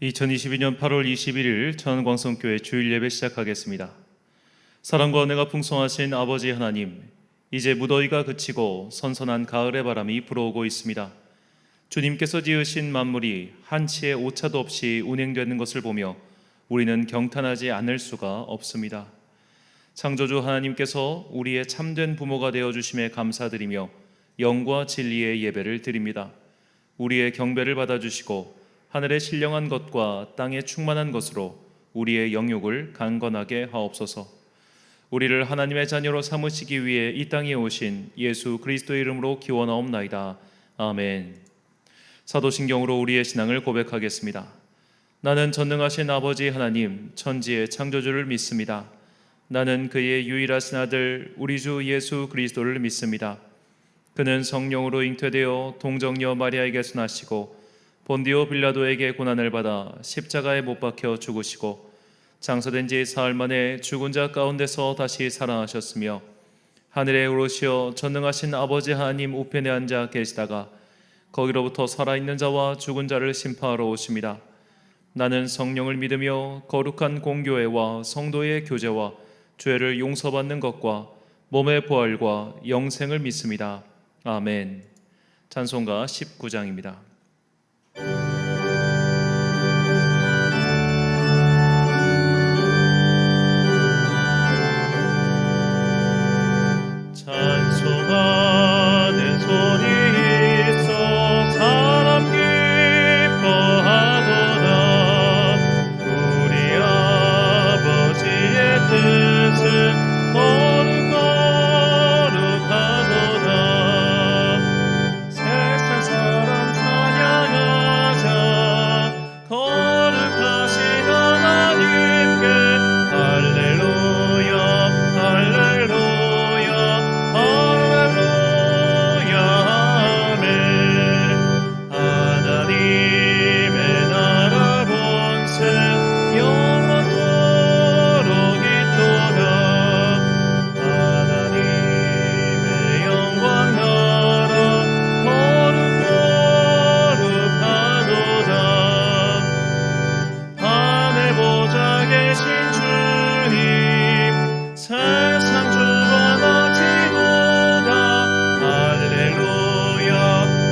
2022년 8월 21일 천광성교회 주일 예배 시작하겠습니다. 사랑과 은혜가 풍성하신 아버지 하나님, 이제 무더위가 그치고 선선한 가을의 바람이 불어오고 있습니다. 주님께서 지으신 만물이 한치의 오차도 없이 운행되는 것을 보며 우리는 경탄하지 않을 수가 없습니다. 창조주 하나님께서 우리의 참된 부모가 되어주심에 감사드리며 영과 진리의 예배를 드립니다. 우리의 경배를 받아주시고 하늘의 신령한 것과 땅의 충만한 것으로 우리의 영육을 강건하게 하옵소서. 우리를 하나님의 자녀로 삼으시기 위해 이 땅에 오신 예수 그리스도의 이름으로 기원하옵나이다. 아멘. 사도신경으로 우리의 신앙을 고백하겠습니다. 나는 전능하신 아버지 하나님 천지의 창조주를 믿습니다. 나는 그의 유일하신 아들 우리 주 예수 그리스도를 믿습니다. 그는 성령으로 잉태되어 동정녀 마리아에게서 나시고 본디오 빌라도에게 고난을 받아 십자가에 못 박혀 죽으시고 장사된 지 사흘 만에 죽은 자 가운데서 다시 살아나셨으며 하늘에 오르시어 전능하신 아버지 하나님 우편에 앉아 계시다가 거기로부터 살아있는 자와 죽은 자를 심판하러 오십니다. 나는 성령을 믿으며 거룩한 공교회와 성도의 교제와 죄를 용서받는 것과 몸의 부활과 영생을 믿습니다. 아멘. 찬송가 19장입니다. 찬송하는 손이 있어 사람 기뻐하도다. 우리 아버지의 뜻은 거룩거룩하도다. 세상 사람 찬양하자. 거룩하신 하나님께 할렐루야 할렐루야 할렐루야 아멘. 하나님의 나라 권세 영원토록 있도다. 하나님의 영광 나라 거룩거룩하도다. 하늘 보좌 계신 주님 세상 주관하시도다. 할렐루야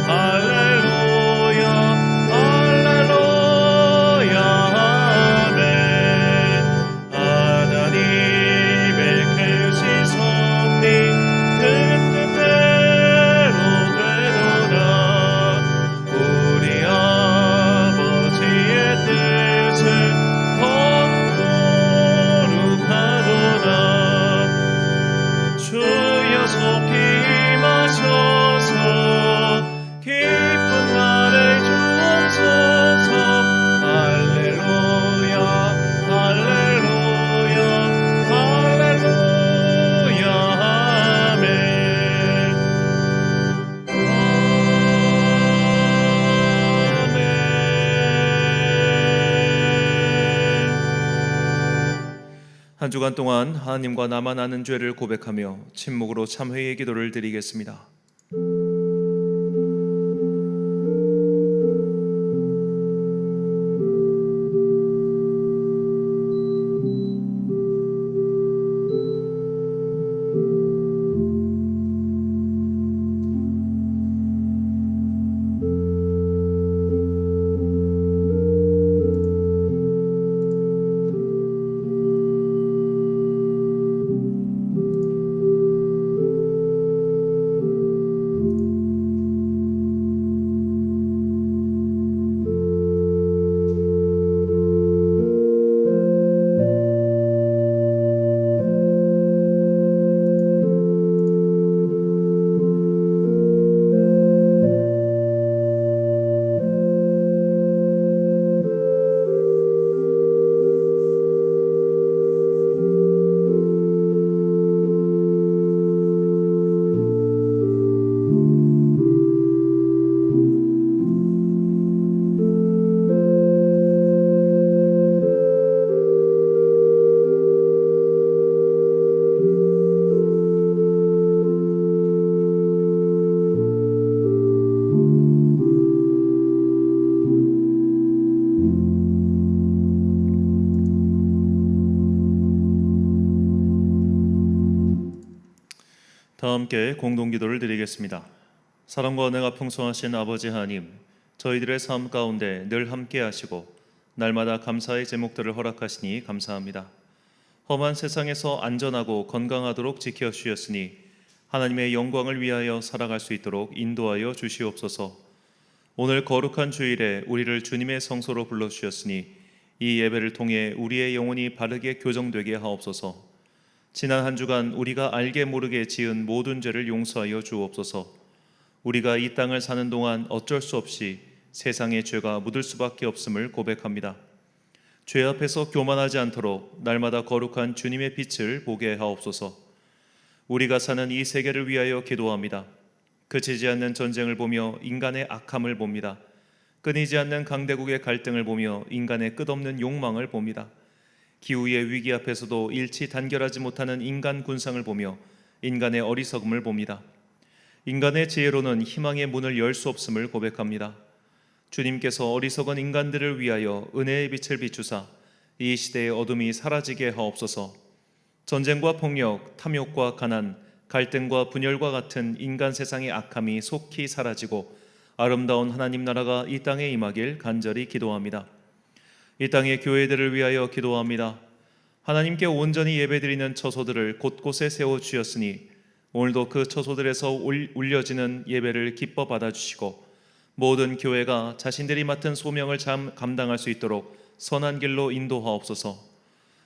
할렐루야 할렐루야 아멘. 하나님의 크신 섭리 그 뜻대로 되도다. 우리 아버지의 뜻은 거룩거룩하도다. 주여 속히 임하셔서 기쁜 날을 주옵소서. 할렐루야 할렐루야 할렐루야 아멘. 한 주간 동안 하나님과 나만 아는 죄를 고백하며 침묵으로 참회의 기도를 드리겠습니다. 다 함께 공동기도를 드리겠습니다. 사랑과 은혜가 풍성하신 아버지 하나님, 저희들의 삶 가운데 늘 함께 하시고 날마다 감사의 제목들을 허락하시니 감사합니다. 험한 세상에서 안전하고 건강하도록 지켜주셨으니 하나님의 영광을 위하여 살아갈 수 있도록 인도하여 주시옵소서. 오늘 거룩한 주일에 우리를 주님의 성소로 불러주셨으니 이 예배를 통해 우리의 영혼이 바르게 교정되게 하옵소서. 지난 한 주간 우리가 알게 모르게 지은 모든 죄를 용서하여 주옵소서. 우리가 이 땅을 사는 동안 어쩔 수 없이 세상의 죄가 묻을 수밖에 없음을 고백합니다. 죄 앞에서 교만하지 않도록 날마다 거룩한 주님의 빛을 보게 하옵소서. 우리가 사는 이 세계를 위하여 기도합니다. 그치지 않는 전쟁을 보며 인간의 악함을 봅니다. 끊이지 않는 강대국의 갈등을 보며 인간의 끝없는 욕망을 봅니다. 기후의 위기 앞에서도 일치 단결하지 못하는 인간 군상을 보며 인간의 어리석음을 봅니다. 인간의 지혜로는 희망의 문을 열 수 없음을 고백합니다. 주님께서 어리석은 인간들을 위하여 은혜의 빛을 비추사 이 시대의 어둠이 사라지게 하옵소서. 전쟁과 폭력, 탐욕과 가난, 갈등과 분열과 같은 인간 세상의 악함이 속히 사라지고 아름다운 하나님 나라가 이 땅에 임하길 간절히 기도합니다. 이 땅의 교회들을 위하여 기도합니다. 하나님께 온전히 예배드리는 처소들을 곳곳에 세워주셨으니 오늘도 그 처소들에서 울려지는 예배를 기뻐 받아주시고 모든 교회가 자신들이 맡은 소명을 잘 감당할 수 있도록 선한 길로 인도하옵소서.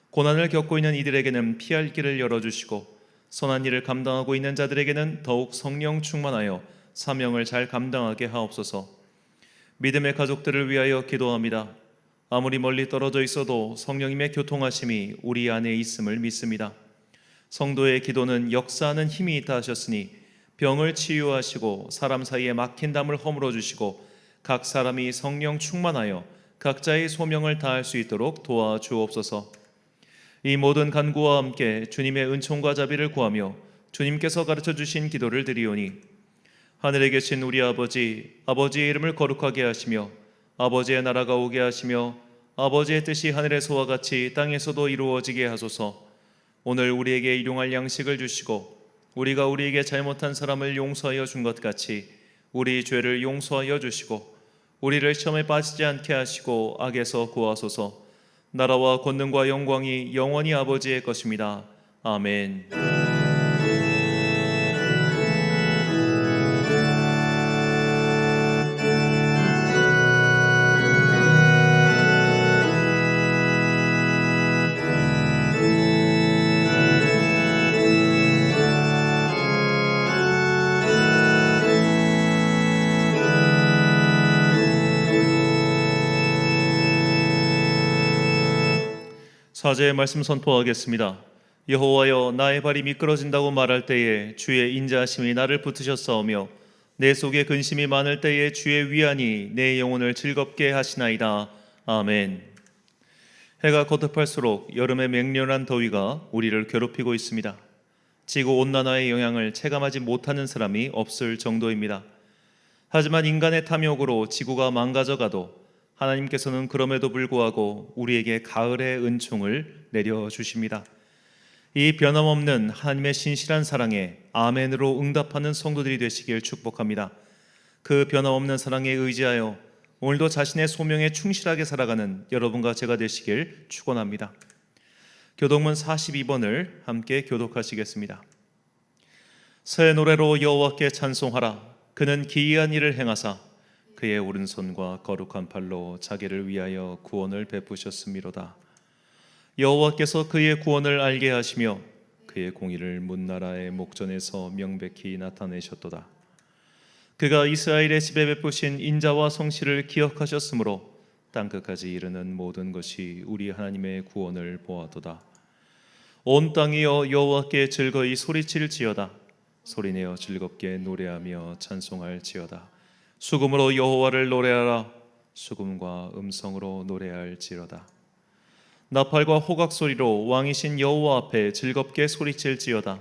고난을 겪고 있는 이들에게는 피할 길을 열어주시고 선한 일을 감당하고 있는 자들에게는 더욱 성령 충만하여 사명을 잘 감당하게 하옵소서. 믿음의 가족들을 위하여 기도합니다. 아무리 멀리 떨어져 있어도 성령님의 교통하심이 우리 안에 있음을 믿습니다. 성도의 기도는 역사하는 힘이 있다 하셨으니 병을 치유하시고 사람 사이에 막힌 담을 허물어 주시고 각 사람이 성령 충만하여 각자의 소명을 다할 수 있도록 도와주옵소서. 이 모든 간구와 함께 주님의 은총과 자비를 구하며 주님께서 가르쳐 주신 기도를 드리오니 하늘에 계신 우리 아버지, 아버지의 이름을 거룩하게 하시며 아버지의 나라가 오게 하시며 아버지의 뜻이 하늘에서와 같이 땅에서도 이루어지게 하소서. 오늘 우리에게 일용할 양식을 주시고 우리가 우리에게 잘못한 사람을 용서하여 준 것 같이 우리 죄를 용서하여 주시고 우리를 시험에 빠지지 않게 하시고 악에서 구하소서. 나라와 권능과 영광이 영원히 아버지의 것입니다. 아멘. 사제의 말씀 선포하겠습니다. 여호와여, 나의 발이 미끄러진다고 말할 때에 주의 인자하심이 나를 붙으셨사오며 내 속에 근심이 많을 때에 주의 위안이 내 영혼을 즐겁게 하시나이다. 아멘. 해가 거듭할수록 여름의 맹렬한 더위가 우리를 괴롭히고 있습니다. 지구온난화의 영향을 체감하지 못하는 사람이 없을 정도입니다. 하지만 인간의 탐욕으로 지구가 망가져가도 하나님께서는 그럼에도 불구하고 우리에게 가을의 은총을 내려주십니다. 이 변함없는 하나님의 신실한 사랑에 아멘으로 응답하는 성도들이 되시길 축복합니다. 그 변함없는 사랑에 의지하여 오늘도 자신의 소명에 충실하게 살아가는 여러분과 제가 되시길 축원합니다. 교독문 42번을 함께 교독하시겠습니다. 새 노래로 여호와께 찬송하라. 그는 기이한 일을 행하사 그의 오른손과 거룩한 팔로 자기를 위하여 구원을 베푸셨음이로다. 여호와께서 그의 구원을 알게 하시며 그의 공의를 문나라의 목전에서 명백히 나타내셨도다. 그가 이스라엘의 집에 베푸신 인자와 성실을 기억하셨으므로 땅끝까지 이르는 모든 것이 우리 하나님의 구원을 보아도다. 온 땅이여 여호와께 즐거이 소리칠지어다. 소리내어 즐겁게 노래하며 찬송할지어다. 수금으로 여호와를 노래하라. 수금과 음성으로 노래할지어다. 나팔과 호각 소리로 왕이신 여호와 앞에 즐겁게 소리칠지어다.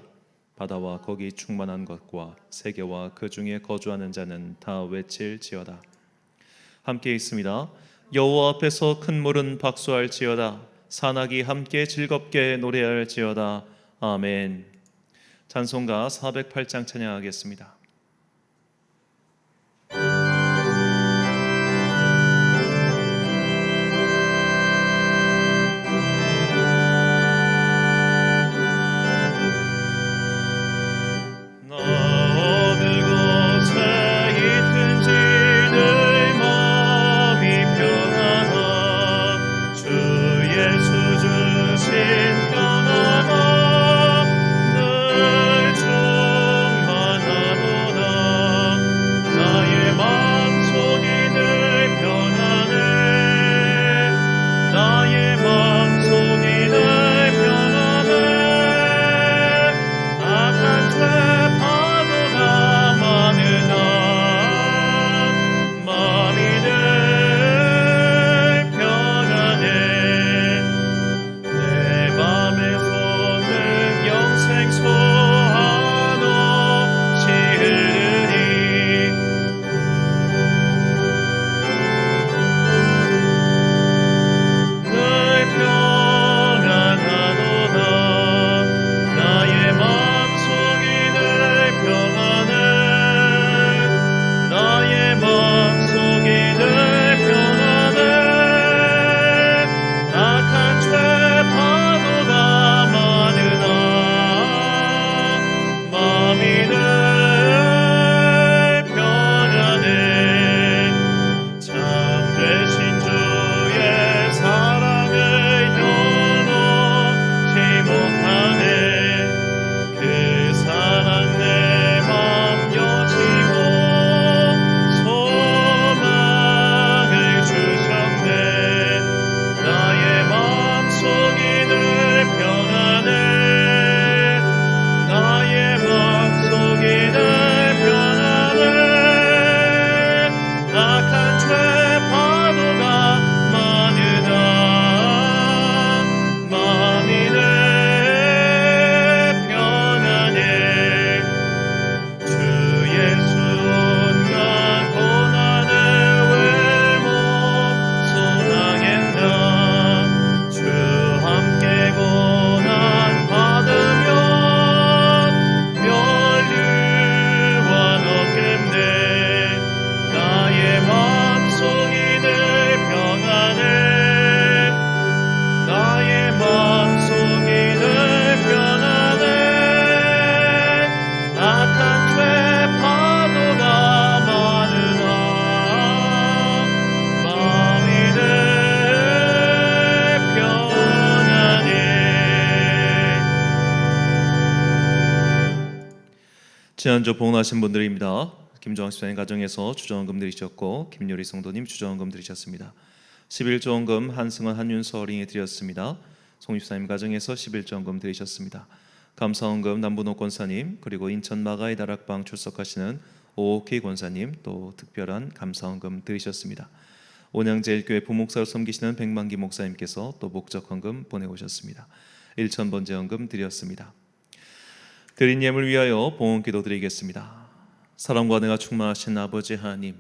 바다와 거기 충만한 것과 세계와 그 중에 거주하는 자는 다 외칠지어다. 함께 있습니다. 여호와 앞에서 큰 물은 박수할지어다. 산악이 함께 즐겁게 노래할지어다. 아멘. 찬송가 408장 찬양하겠습니다. 지난주 봉헌하신 분들입니다. 김정학 집사님 가정에서 주정헌금 드리셨고 김요리 성도님 주정헌금 드리셨습니다. 11조헌금 한승원 한윤서 어린이 드렸습니다. 송 집사님 가정에서 11조헌금 드리셨습니다. 감사헌금 남분호 권사님, 그리고 인천 마가이 다락방 출석하시는 오옥희 권사님, 또 특별한 감사헌금 드리셨습니다. 온양제일교회 부목사로 섬기시는 백만기 목사님께서 또 목적헌금 보내오셨습니다. 1,000번째 헌금 드렸습니다. 드린 예물 위하여 봉헌기도 드리겠습니다. 사랑과 은혜가 충만하신 아버지 하나님,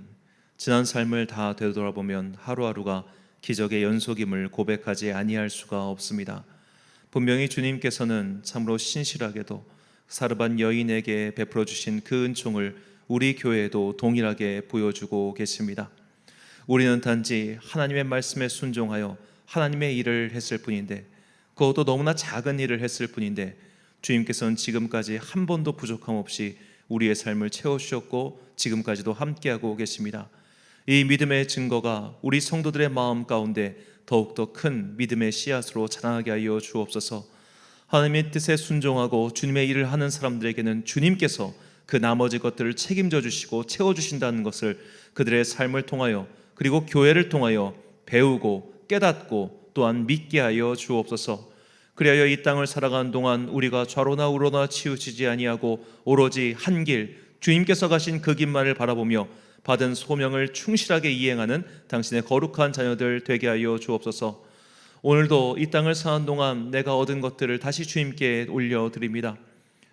지난 삶을 다 되돌아보면 하루하루가 기적의 연속임을 고백하지 아니할 수가 없습니다. 분명히 주님께서는 참으로 신실하게도 사르반 여인에게 베풀어 주신 그 은총을 우리 교회에도 동일하게 보여주고 계십니다. 우리는 단지 하나님의 말씀에 순종하여 하나님의 일을 했을 뿐인데, 그것도 너무나 작은 일을 했을 뿐인데, 주님께서는 지금까지 한 번도 부족함 없이 우리의 삶을 채워주셨고 지금까지도 함께하고 계십니다. 이 믿음의 증거가 우리 성도들의 마음 가운데 더욱더 큰 믿음의 씨앗으로 자라나게 하여 주옵소서. 하나님의 뜻에 순종하고 주님의 일을 하는 사람들에게는 주님께서 그 나머지 것들을 책임져 주시고 채워주신다는 것을 그들의 삶을 통하여, 그리고 교회를 통하여 배우고 깨닫고 또한 믿게 하여 주옵소서. 그리하여 이 땅을 살아가는 동안 우리가 좌로나 우로나 치우치지 아니하고 오로지 한 길, 주님께서 가신 그 길만을 바라보며 받은 소명을 충실하게 이행하는 당신의 거룩한 자녀들 되게 하여 주옵소서. 오늘도 이 땅을 사는 동안 내가 얻은 것들을 다시 주님께 올려드립니다.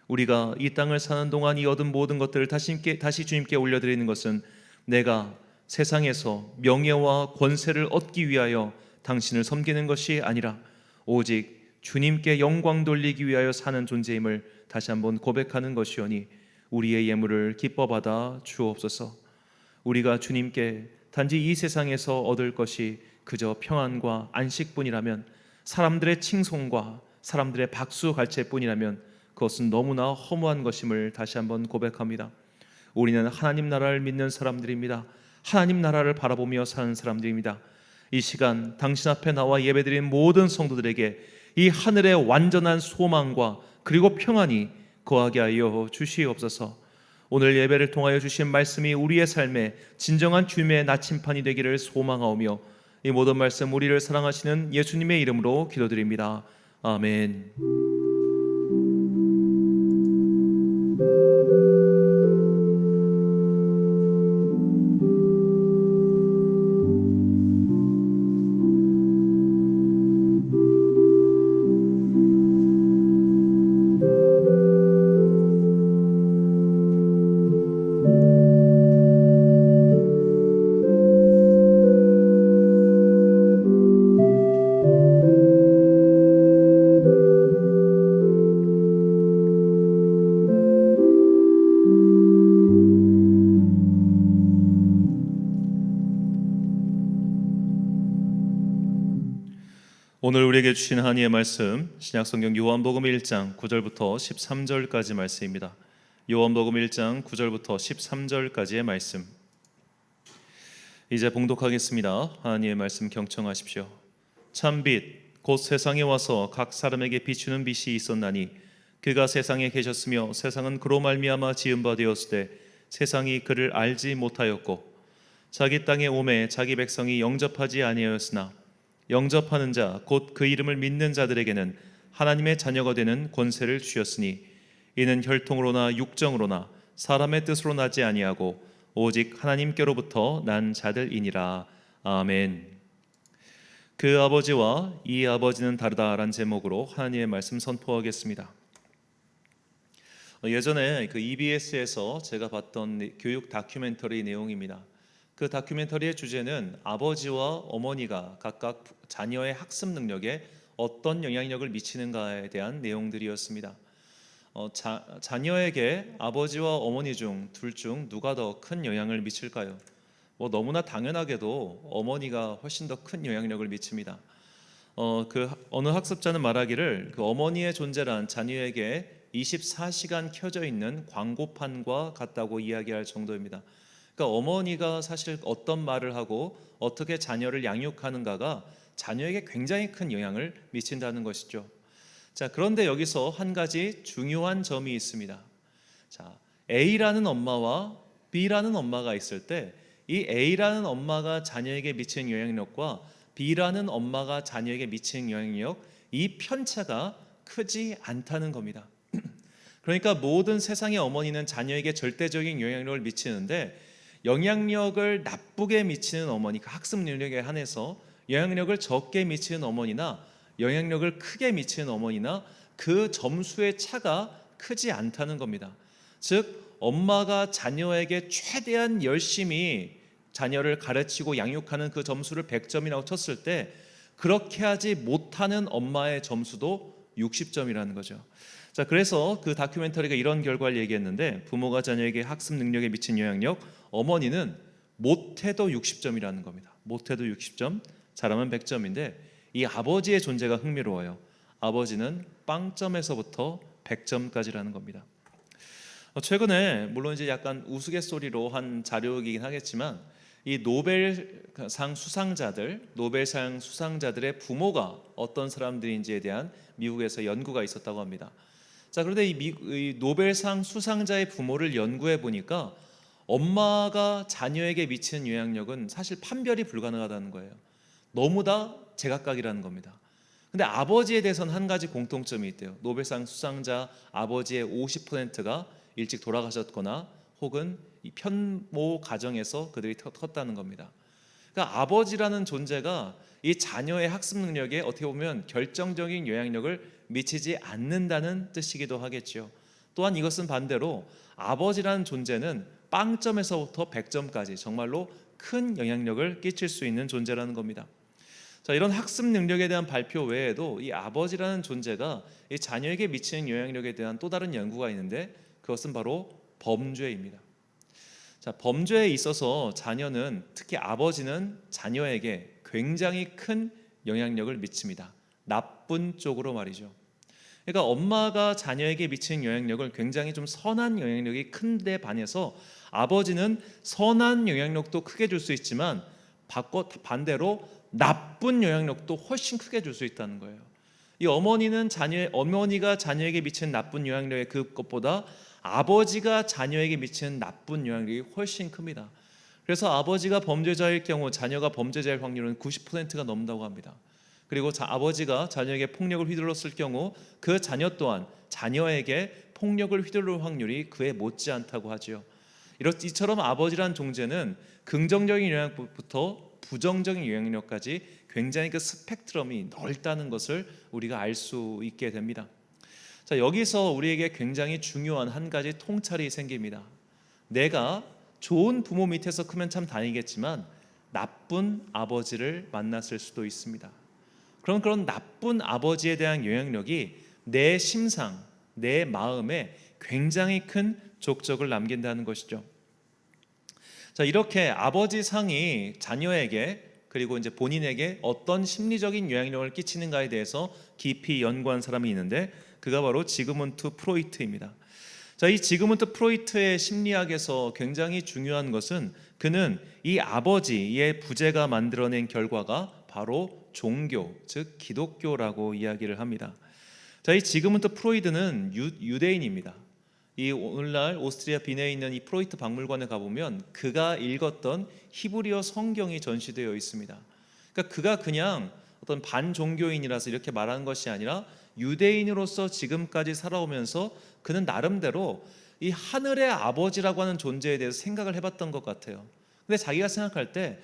우리가 이 땅을 사는 동안 이 얻은 모든 것들을 다시 주님께 올려드리는 것은 내가 세상에서 명예와 권세를 얻기 위하여 당신을 섬기는 것이 아니라 오직 주님께 영광 돌리기 위하여 사는 존재임을 다시 한번 고백하는 것이오니 우리의 예물을 기뻐 받아 주옵소서. 우리가 주님께 단지 이 세상에서 얻을 것이 그저 평안과 안식뿐이라면, 사람들의 칭송과 사람들의 박수 갈채뿐이라면 그것은 너무나 허무한 것임을 다시 한번 고백합니다. 우리는 하나님 나라를 믿는 사람들입니다. 하나님 나라를 바라보며 사는 사람들입니다. 이 시간 당신 앞에 나와 예배드린 모든 성도들에게 이 하늘의 완전한 소망과 그리고 평안이 거하게 하여 주시옵소서. 오늘 예배를 통하여 주신 말씀이 우리의 삶에 진정한 주님의 나침판이 되기를 소망하오며, 이 모든 말씀 우리를 사랑하시는 예수님의 이름으로 기도드립니다. 아멘. 오늘 우리에게 주신 하나님의 말씀, 신약성경 요한복음 1장 9절부터 13절까지 말씀입니다. 요한복음 1장 9절부터 13절까지의 말씀, 이제 봉독하겠습니다. 하나님의 말씀 경청하십시오. 참빛 곧 세상에 와서 각 사람에게 비추는 빛이 있었나니 그가 세상에 계셨으며 세상은 그로 말미암아 지은 바 되었으되 세상이 그를 알지 못하였고 자기 땅에 오매 자기 백성이 영접하지 아니하였으나 영접하는 자 곧 그 이름을 믿는 자들에게는 하나님의 자녀가 되는 권세를 주셨으니 이는 혈통으로나 육정으로나 사람의 뜻으로 나지 아니하고 오직 하나님께로부터 난 자들이니라. 아멘. 그 아버지와 이 아버지는 다르다라는 제목으로 하나님의 말씀 선포하겠습니다. 예전에 그 EBS에서 제가 봤던 교육 다큐멘터리 내용입니다. 그 다큐멘터리의 주제는 아버지와 어머니가 각각 자녀의 학습 능력에 어떤 영향력을 미치는가에 대한 내용들이었습니다. 자녀에게 아버지와 어머니 중 둘 중 누가 더 큰 영향을 미칠까요? 너무나 당연하게도 어머니가 훨씬 더 큰 영향력을 미칩니다. 어느 학습자는 말하기를 그 어머니의 존재란 자녀에게 24시간 켜져 있는 광고판과 같다고 이야기할 정도입니다. 그러니까 어머니가 사실 어떤 말을 하고 어떻게 자녀를 양육하는가가 자녀에게 굉장히 큰 영향을 미친다는 것이죠. 자, 그런데 여기서 한 가지 중요한 점이 있습니다. 자, A라는 엄마와 B라는 엄마가 있을 때 이 A라는 엄마가 자녀에게 미치는 영향력과 B라는 엄마가 자녀에게 미치는 영향력, 이 편차가 크지 않다는 겁니다. 그러니까 모든 세상의 어머니는 자녀에게 절대적인 영향력을 미치는데, 영향력을 나쁘게 미치는 어머니, 그 학습 능력에 한해서 영향력을 적게 미치는 어머니나 영향력을 크게 미치는 어머니나 그 점수의 차가 크지 않다는 겁니다. 즉 엄마가 자녀에게 최대한 열심히 자녀를 가르치고 양육하는 그 점수를 100점이라고 쳤을 때 그렇게 하지 못하는 엄마의 점수도 60점이라는 거죠. 자, 그래서 그 다큐멘터리가 이런 결과를 얘기했는데, 부모가 자녀에게 학습 능력에 미친 영향력, 어머니는 못해도 60점이라는 겁니다. 못해도 60점, 잘하면 100점인데 이 아버지의 존재가 흥미로워요. 아버지는 빵점에서부터 100점까지라는 겁니다. 최근에 물론 이제 약간 우스갯소리로 한 자료이긴 하겠지만, 이 노벨상 수상자들의 부모가 어떤 사람들인지에 대한 미국에서 연구가 있었다고 합니다. 자, 그런데 이 노벨상 수상자의 부모를 연구해 보니까 엄마가 자녀에게 미치는 영향력은 사실 판별이 불가능하다는 거예요. 너무 다 제각각이라는 겁니다. 근데 아버지에 대해서는 한 가지 공통점이 있대요. 노벨상 수상자 아버지의 50%가 일찍 돌아가셨거나 혹은 이 편모 가정에서 그들이 컸다는 겁니다. 그러니까 아버지라는 존재가 이 자녀의 학습 능력에 어떻게 보면 결정적인 영향력을 미치지 않는다는 뜻이기도 하겠죠. 또한 이것은 반대로 아버지라는 존재는 빵점에서부터 100점까지 정말로 큰 영향력을 끼칠 수 있는 존재라는 겁니다. 자, 이런 학습 능력에 대한 발표 외에도 이 아버지라는 존재가 이 자녀에게 미치는 영향력에 대한 또 다른 연구가 있는데, 그것은 바로 범죄입니다. 자, 범죄에 있어서 자녀는, 특히 아버지는 자녀에게 굉장히 큰 영향력을 미칩니다. 나쁜 쪽으로 말이죠. 그러니까 엄마가 자녀에게 미치는 영향력을 굉장히 좀 선한 영향력이 큰데 반해서 아버지는 선한 영향력도 크게 줄 수 있지만 반대로 나쁜 영향력도 훨씬 크게 줄 수 있다는 거예요. 이 어머니가 자녀에게 미치는 나쁜 영향력의 그것보다 아버지가 자녀에게 미치는 나쁜 영향력이 훨씬 큽니다. 그래서 아버지가 범죄자일 경우 자녀가 범죄자일 확률은 90%가 넘는다고 합니다. 그리고 아버지가 자녀에게 폭력을 휘둘렀을 경우 그 자녀 또한 자녀에게 폭력을 휘둘릴 확률이 그에 못지않다고 하지요. 이처럼 아버지란 존재는 긍정적인 영향부터 부정적인 영향력까지 굉장히 그 스펙트럼이 넓다는 것을 우리가 알 수 있게 됩니다. 자, 여기서 우리에게 굉장히 중요한 한 가지 통찰이 생깁니다. 내가 좋은 부모 밑에서 크면 참 다행이겠지만 나쁜 아버지를 만났을 수도 있습니다. 그런 나쁜 아버지에 대한 영향력이 내 심상, 내 마음에 굉장히 큰 족적을 남긴다는 것이죠. 자, 이렇게 아버지 상이 자녀에게 그리고 이제 본인에게 어떤 심리적인 영향력을 끼치는가에 대해서 깊이 연구한 사람이 있는데, 그가 바로 지그문트 프로이트입니다. 자, 이 지그문트 프로이트의 심리학에서 굉장히 중요한 것은 그는 이 아버지의 부재가 만들어낸 결과가 바로 종교, 즉 기독교라고 이야기를 합니다. 자, 이 지그문트 프로이드는 유대인입니다. 이 오늘날 오스트리아 빈에 있는 이 프로이트 박물관에 가보면 그가 읽었던 히브리어 성경이 전시되어 있습니다. 그러니까 그가 그냥 어떤 반종교인이라서 이렇게 말하는 것이 아니라 유대인으로서 지금까지 살아오면서 그는 나름대로 이 하늘의 아버지라고 하는 존재에 대해서 생각을 해봤던 것 같아요. 근데 자기가 생각할 때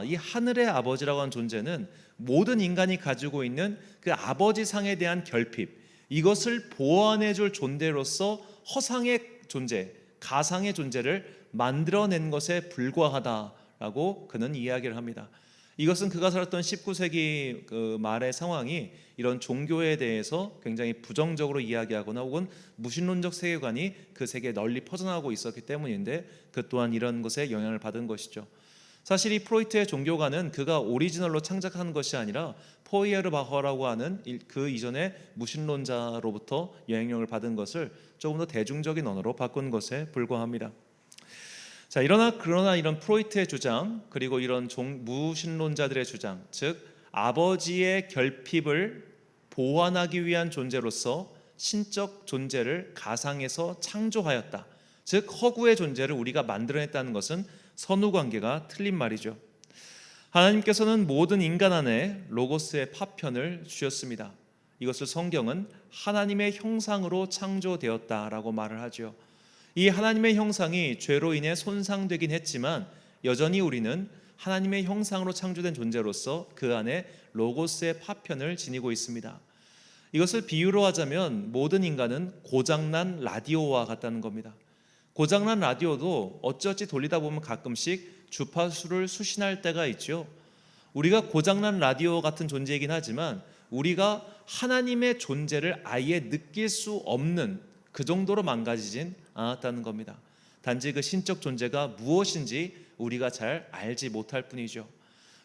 이 하늘의 아버지라고 하는 존재는 모든 인간이 가지고 있는 그 아버지상에 대한 결핍, 이것을 보완해 줄 존재로서 허상의 존재, 가상의 존재를 만들어낸 것에 불과하다라고 그는 이야기를 합니다. 이것은 그가 살았던 19세기 그 말의 상황이 이런 종교에 대해서 굉장히 부정적으로 이야기하거나 혹은 무신론적 세계관이 그 세계에 널리 퍼져나가고 있었기 때문인데, 그 또한 이런 것에 영향을 받은 것이죠. 사실 이 프로이트의 종교관은 그가 오리지널로 창작한 것이 아니라 포이에르바허라고 하는 그 이전의 무신론자로부터 영향력을 받은 것을 조금 더 대중적인 언어로 바꾼 것에 불과합니다. 자, 그러나 이런 프로이트의 주장, 그리고 이런 무신론자들의 주장, 즉 아버지의 결핍을 보완하기 위한 존재로서 신적 존재를 가상에서 창조하였다, 즉 허구의 존재를 우리가 만들어냈다는 것은 선후관계가 틀린 말이죠. 하나님께서는 모든 인간 안에 로고스의 파편을 주셨습니다. 이것을 성경은 하나님의 형상으로 창조되었다라고 말을 하죠. 이 하나님의 형상이 죄로 인해 손상되긴 했지만 여전히 우리는 하나님의 형상으로 창조된 존재로서 그 안에 로고스의 파편을 지니고 있습니다. 이것을 비유로 하자면 모든 인간은 고장난 라디오와 같다는 겁니다. 고장난 라디오도 어찌어찌 돌리다 보면 가끔씩 주파수를 수신할 때가 있죠. 우리가 고장난 라디오 같은 존재이긴 하지만 우리가 하나님의 존재를 아예 느낄 수 없는 그 정도로 망가지진 않았다는 겁니다. 단지 그 신적 존재가 무엇인지 우리가 잘 알지 못할 뿐이죠.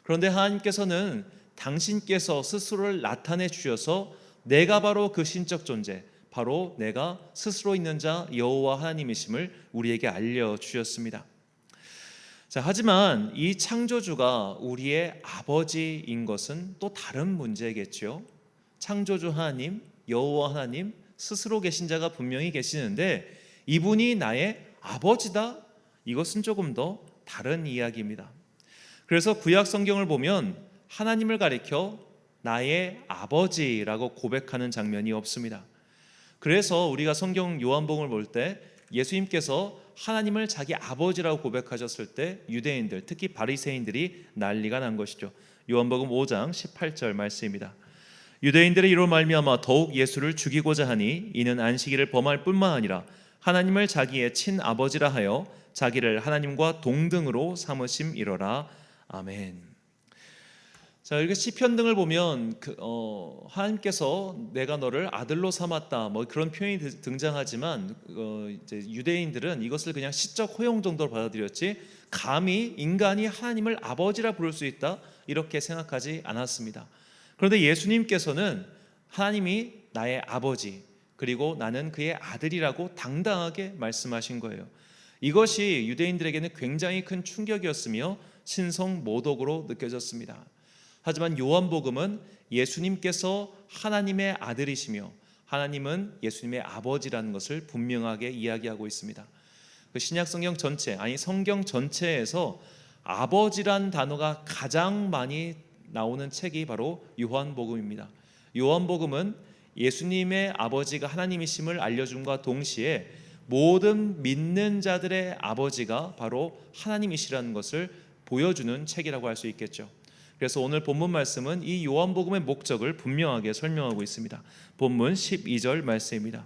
그런데 하나님께서는 당신께서 스스로를 나타내 주셔서 내가 바로 그 신적 존재, 바로 내가 스스로 있는 자 여호와 하나님이심을 우리에게 알려주셨습니다. 자, 하지만 이 창조주가 우리의 아버지인 것은 또 다른 문제겠죠. 창조주 하나님, 여호와 하나님 스스로 계신 자가 분명히 계시는데 이분이 나의 아버지다? 이것은 조금 더 다른 이야기입니다. 그래서 구약 성경을 보면 하나님을 가리켜 나의 아버지라고 고백하는 장면이 없습니다. 그래서 우리가 성경 요한복음을 볼 때 예수님께서 하나님을 자기 아버지라고 고백하셨을 때 유대인들, 특히 바리새인들이 난리가 난 것이죠. 요한복음 5장 18절 말씀입니다. 유대인들의 이로 말미암아 더욱 예수를 죽이고자 하니 이는 안식일을 범할 뿐만 아니라 하나님을 자기의 친아버지라 하여 자기를 하나님과 동등으로 삼으심이로라. 아멘. 자, 이렇게 시편 등을 보면 하나님께서 내가 너를 아들로 삼았다 뭐 그런 표현이 등장하지만 이제 유대인들은 이것을 그냥 시적 호용 정도로 받아들였지 감히 인간이 하나님을 아버지라 부를 수 있다 이렇게 생각하지 않았습니다. 그런데 예수님께서는 하나님이 나의 아버지 그리고 나는 그의 아들이라고 당당하게 말씀하신 거예요. 이것이 유대인들에게는 굉장히 큰 충격이었으며 신성모독으로 느껴졌습니다. 하지만 요한복음은 예수님께서 하나님의 아들이시며 하나님은 예수님의 아버지라는 것을 분명하게 이야기하고 있습니다. 그 신약 성경 전체, 아니 성경 전체에서 아버지란 단어가 가장 많이 나오는 책이 바로 요한복음입니다. 요한복음은 예수님의 아버지가 하나님이심을 알려줌과 동시에 모든 믿는 자들의 아버지가 바로 하나님이시라는 것을 보여주는 책이라고 할 수 있겠죠. 그래서 오늘 본문 말씀은 이 요한복음의 목적을 분명하게 설명하고 있습니다. 본문 12절 말씀입니다.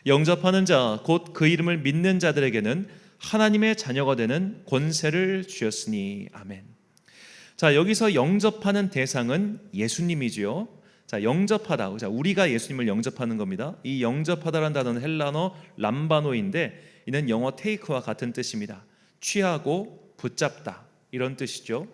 영접하는 자 곧 그 이름을 믿는 자들에게는 하나님의 자녀가 되는 권세를 주셨으니 아멘. 자, 여기서 영접하는 대상은 예수님이지요. 자, 영접하다. 자, 우리가 예수님을 영접하는 겁니다. 이 영접하다라는 단어는 헬라어 람바노인데 이는 영어 테이크와 같은 뜻입니다. 취하고 붙잡다 이런 뜻이죠.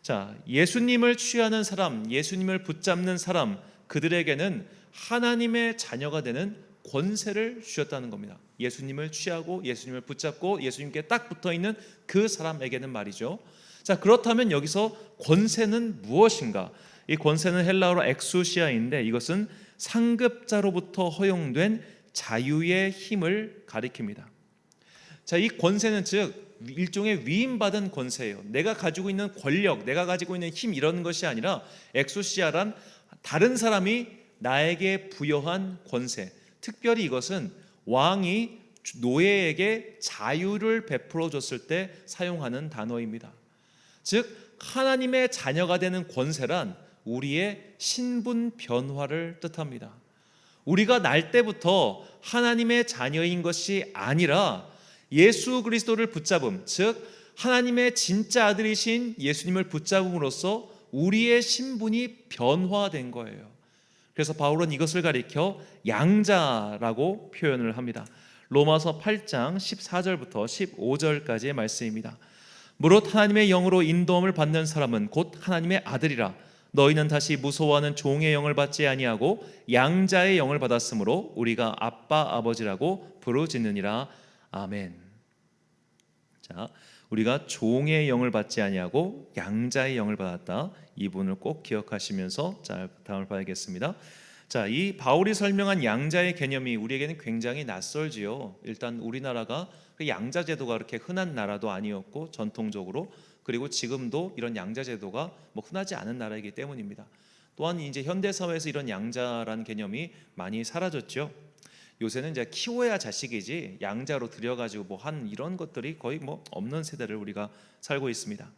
자, 예수님을 취하는 사람, 예수님을 붙잡는 사람, 그들에게는 하나님의 자녀가 되는 권세를 주셨다는 겁니다. 예수님을 취하고 예수님을 붙잡고 예수님께 딱 붙어있는 그 사람에게는 말이죠. 자, 그렇다면 여기서 권세는 무엇인가? 이 권세는 헬라어로 엑수시아인데 이것은 상급자로부터 허용된 자유의 힘을 가리킵니다. 자, 이 권세는 즉 일종의 위임받은 권세예요. 내가 가지고 있는 권력, 내가 가지고 있는 힘 이런 것이 아니라 엑소시아란 다른 사람이 나에게 부여한 권세. 특별히 이것은 왕이 노예에게 자유를 베풀어 줬을 때 사용하는 단어입니다. 즉 하나님의 자녀가 되는 권세란 우리의 신분 변화를 뜻합니다. 우리가 날 때부터 하나님의 자녀인 것이 아니라 예수 그리스도를 붙잡음, 즉 하나님의 진짜 아들이신 예수님을 붙잡음으로써 우리의 신분이 변화된 거예요. 그래서 바울은 이것을 가리켜 양자라고 표현을 합니다. 로마서 8장 14절부터 15절까지의 말씀입니다. 무릇 하나님의 영으로 인도함을 받는 사람은 곧 하나님의 아들이라. 너희는 다시 무서워하는 종의 영을 받지 아니하고 양자의 영을 받았으므로 우리가 아빠 아버지라고 부르짖느니라. 아멘. 자, 우리가 종의 영을 받지 아니하고 양자의 영을 받았다. 이 부분을 꼭 기억하시면서 자, 다음을 봐야겠습니다. 자, 이 바울이 설명한 양자의 개념이 우리에게는 굉장히 낯설지요. 일단 우리나라가 양자 제도가 그렇게 흔한 나라도 아니었고 전통적으로 그리고 지금도 이런 양자 제도가 뭐 흔하지 않은 나라이기 때문입니다. 또한 이제 현대 사회에서 이런 양자라는 개념이 많이 사라졌죠. 요새는 이제 키워야 자식이지 양자로 들여가지고 뭐 한 이런 것들이 거의 뭐 없는 세대를 우리가 살고 있습니다.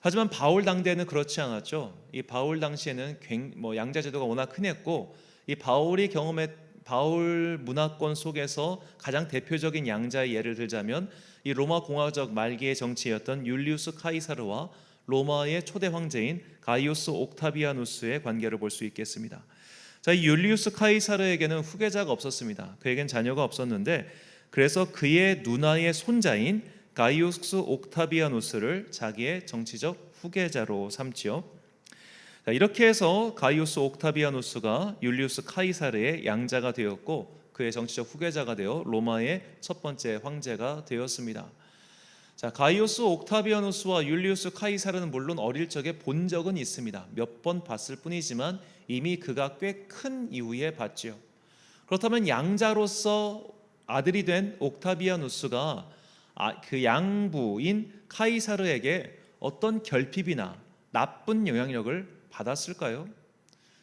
하지만 바울 당대에는 그렇지 않았죠. 이 바울 당시에는 뭐 양자 제도가 워낙 흔했고 이 바울이 바울 문화권 속에서 가장 대표적인 양자의 예를 들자면 이 로마 공화국 말기의 정치였던 율리우스 카이사르와 로마의 초대 황제인 가이오스 옥타비아누스의 관계를 볼 수 있겠습니다. 자, 이 율리우스 카이사르에게는 후계자가 없었습니다. 그에겐 자녀가 없었는데 그래서 그의 누나의 손자인 가이오스 옥타비아누스를 자기의 정치적 후계자로 삼지요. 자, 이렇게 해서 가이오스 옥타비아누스가 율리우스 카이사르의 양자가 되었고 그의 정치적 후계자가 되어 로마의 첫 번째 황제가 되었습니다. 자, 가이오스 옥타비아누스와 율리우스 카이사르는 물론 어릴 적에 본 적은 있습니다. 몇 번 봤을 뿐이지만 이미 그가 꽤 큰 이후에 봤지요. 그렇다면 양자로서 아들이 된 옥타비아누스가 그 양부인 카이사르에게 어떤 결핍이나 나쁜 영향력을 받았을까요?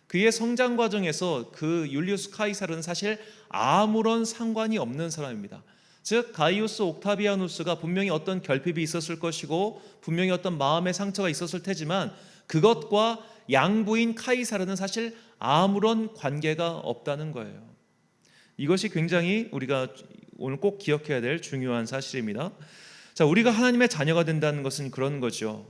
그의 성장 과정에서 그 율리우스 카이사르는 사실 아무런 상관이 없는 사람입니다. 즉 가이오스 옥타비아누스가 분명히 어떤 결핍이 있었을 것이고 분명히 어떤 마음의 상처가 있었을 테지만 그것과 양부인 카이사르는 사실 아무런 관계가 없다는 거예요. 이것이 굉장히 우리가 오늘 꼭 기억해야 될 중요한 사실입니다. 자, 우리가 하나님의 자녀가 된다는 것은 그런 거죠.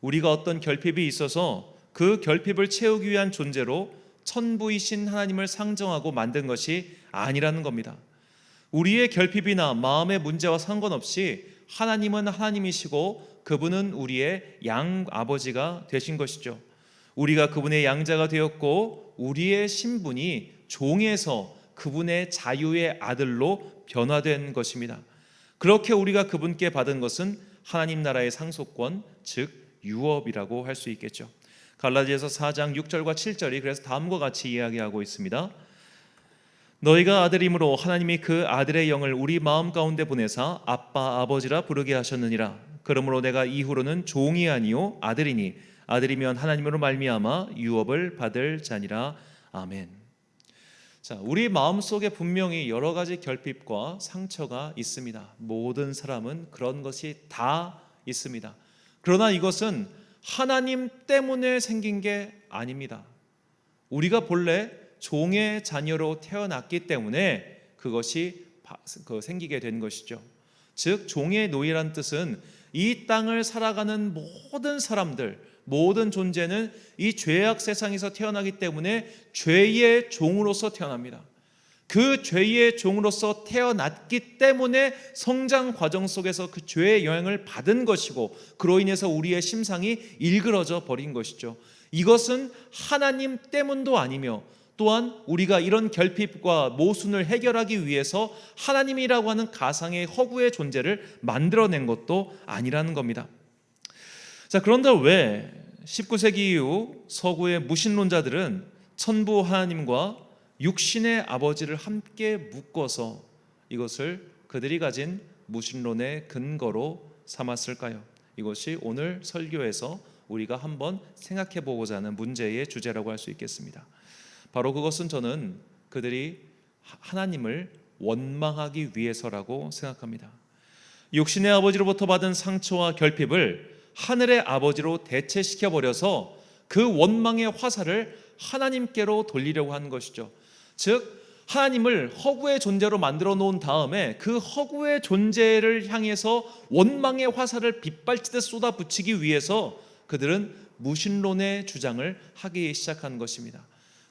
우리가 어떤 결핍이 있어서 그 결핍을 채우기 위한 존재로 천부이신 하나님을 상정하고 만든 것이 아니라는 겁니다. 우리의 결핍이나 마음의 문제와 상관없이 하나님은 하나님이시고 그분은 우리의 양 아버지가 되신 것이죠. 우리가 그분의 양자가 되었고 우리의 신분이 종에서 그분의 자유의 아들로 변화된 것입니다. 그렇게 우리가 그분께 받은 것은 하나님 나라의 상속권, 즉 유업이라고 할 수 있겠죠. 갈라디아서 4장 6절과 7절이 그래서 다음과 같이 이야기하고 있습니다. 너희가 아들이므로 하나님이 그 아들의 영을 우리 마음 가운데 보내사 아빠 아버지라 부르게 하셨느니라. 그러므로 내가 이후로는 종이 아니요 아들이니 아들이면 하나님으로 말미암아 유업을 받을 자니라. 아멘. 자, 우리 마음속에 분명히 여러 가지 결핍과 상처가 있습니다. 모든 사람은 그런 것이 다 있습니다. 그러나 이것은 하나님 때문에 생긴 게 아닙니다. 우리가 본래 종의 자녀로 태어났기 때문에 그것이 생기게 된 것이죠. 즉 종의 노예란 뜻은 이 땅을 살아가는 모든 사람들, 모든 존재는 이 죄악 세상에서 태어나기 때문에 죄의 종으로서 태어납니다. 그 죄의 종으로서 태어났기 때문에 성장 과정 속에서 그 죄의 영향을 받은 것이고 그로 인해서 우리의 심상이 일그러져 버린 것이죠. 이것은 하나님 때문도 아니며 또한 우리가 이런 결핍과 모순을 해결하기 위해서 하나님이라고 하는 가상의 허구의 존재를 만들어낸 것도 아니라는 겁니다. 자, 그런데 왜 19세기 이후 서구의 무신론자들은 천부 하나님과 육신의 아버지를 함께 묶어서 이것을 그들이 가진 무신론의 근거로 삼았을까요? 이것이 오늘 설교에서 우리가 한번 생각해 보고자 하는 문제의 주제라고 할 수 있겠습니다. 바로 그것은 저는 그들이 하나님을 원망하기 위해서라고 생각합니다. 육신의 아버지로부터 받은 상처와 결핍을 하늘의 아버지로 대체시켜 버려서 그 원망의 화살을 하나님께로 돌리려고 하는 것이죠. 즉 하나님을 허구의 존재로 만들어 놓은 다음에 그 허구의 존재를 향해서 원망의 화살을 빗발치듯 쏟아붙이기 위해서 그들은 무신론의 주장을 하기 시작한 것입니다.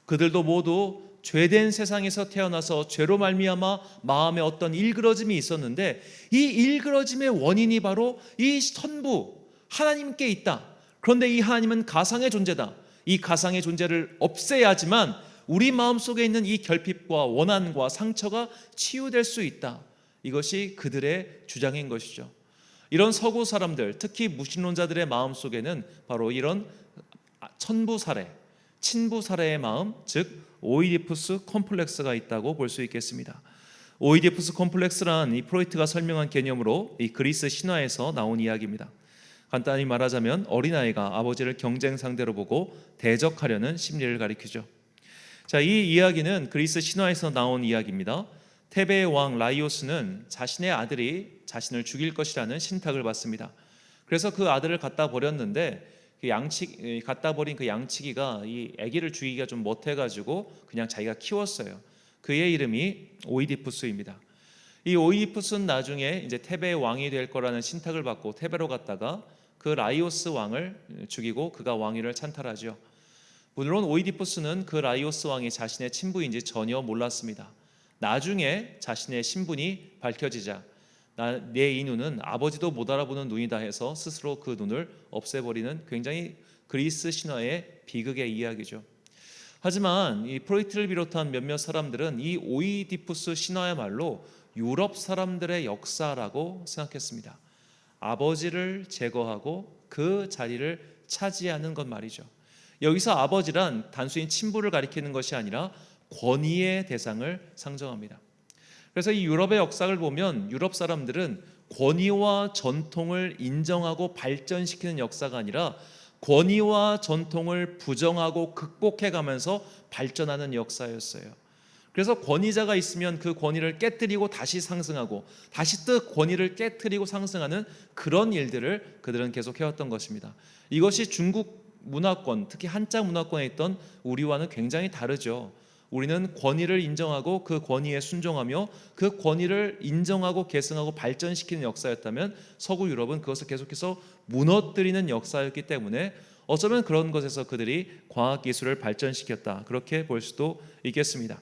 그들도 모두 죄된 세상에서 태어나서 죄로 말미암아 마음에 어떤 일그러짐이 있었는데 이 일그러짐의 원인이 바로 이 천부 하나님께 있다. 그런데 이 하나님은 가상의 존재다. 이 가상의 존재를 없애야지만 우리 마음속에 있는 이 결핍과 원한과 상처가 치유될 수 있다. 이것이 그들의 주장인 것이죠. 이런 서구 사람들, 특히 무신론자들의 마음속에는 바로 이런 천부 사례, 친부 사례의 마음, 즉 오이디푸스 컴플렉스가 있다고 볼 수 있겠습니다. 오이디푸스 컴플렉스란 이 프로이트가 설명한 개념으로 이 그리스 신화에서 나온 이야기입니다. 간단히 말하자면 어린아이가 아버지를 경쟁 상대로 보고 대적하려는 심리를 가리키죠. 자, 이 이야기는 그리스 신화에서 나온 이야기입니다. 테베의 왕 라이오스는 자신의 아들이 자신을 죽일 것이라는 신탁을 받습니다. 그래서 그 아들을 갖다 버렸는데 갖다 버린 그 양치기가 이 아기를 죽이기가 좀 못해가지고 그냥 자기가 키웠어요. 그의 이름이 오이디푸스입니다. 이 오이디푸스는 나중에 이제 테베의 왕이 될 거라는 신탁을 받고 테베로 갔다가 그 라이오스 왕을 죽이고 그가 왕위를 찬탈하죠. 물론 오이디푸스는 그 라이오스 왕이 자신의 친부인지 전혀 몰랐습니다. 나중에 자신의 신분이 밝혀지자 내 이 눈은 아버지도 못 알아보는 눈이다 해서 스스로 그 눈을 없애버리는 굉장히 그리스 신화의 비극의 이야기죠. 하지만 이 프로이트를 비롯한 몇몇 사람들은 이 오이디푸스 신화야말로 유럽 사람들의 역사라고 생각했습니다. 아버지를 제거하고 그 자리를 차지하는 것 말이죠. 여기서 아버지란 단순히 친부를 가리키는 것이 아니라 권위의 대상을 상정합니다. 그래서 이 유럽의 역사를 보면 유럽 사람들은 권위와 전통을 인정하고 발전시키는 역사가 아니라 권위와 전통을 부정하고 극복해가면서 발전하는 역사였어요. 그래서 권위자가 있으면 그 권위를 깨뜨리고 다시 상승하고 다시 또 권위를 깨뜨리고 상승하는 그런 일들을 그들은 계속 해왔던 것입니다. 이것이 중국 문화권, 특히 한자 문화권에 있던 우리와는 굉장히 다르죠. 우리는 권위를 인정하고 그 권위에 순종하며 그 권위를 인정하고 계승하고 발전시키는 역사였다면 서구 유럽은 그것을 계속해서 무너뜨리는 역사였기 때문에 어쩌면 그런 것에서 그들이 과학기술을 발전시켰다, 그렇게 볼 수도 있겠습니다.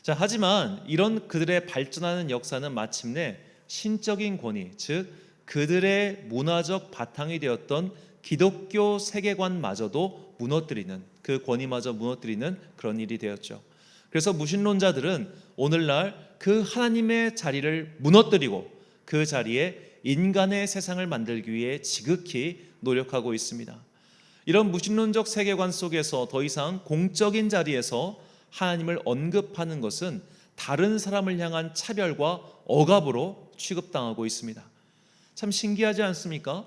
자, 하지만 이런 그들의 발전하는 역사는 마침내 신적인 권위, 즉 그들의 문화적 바탕이 되었던 기독교 세계관마저도 무너뜨리는, 그 권위마저 무너뜨리는 그런 일이 되었죠. 그래서 무신론자들은 오늘날 그 하나님의 자리를 무너뜨리고 그 자리에 인간의 세상을 만들기 위해 지극히 노력하고 있습니다. 이런 무신론적 세계관 속에서 더 이상 공적인 자리에서 하나님을 언급하는 것은 다른 사람을 향한 차별과 억압으로 취급당하고 있습니다. 참 신기하지 않습니까?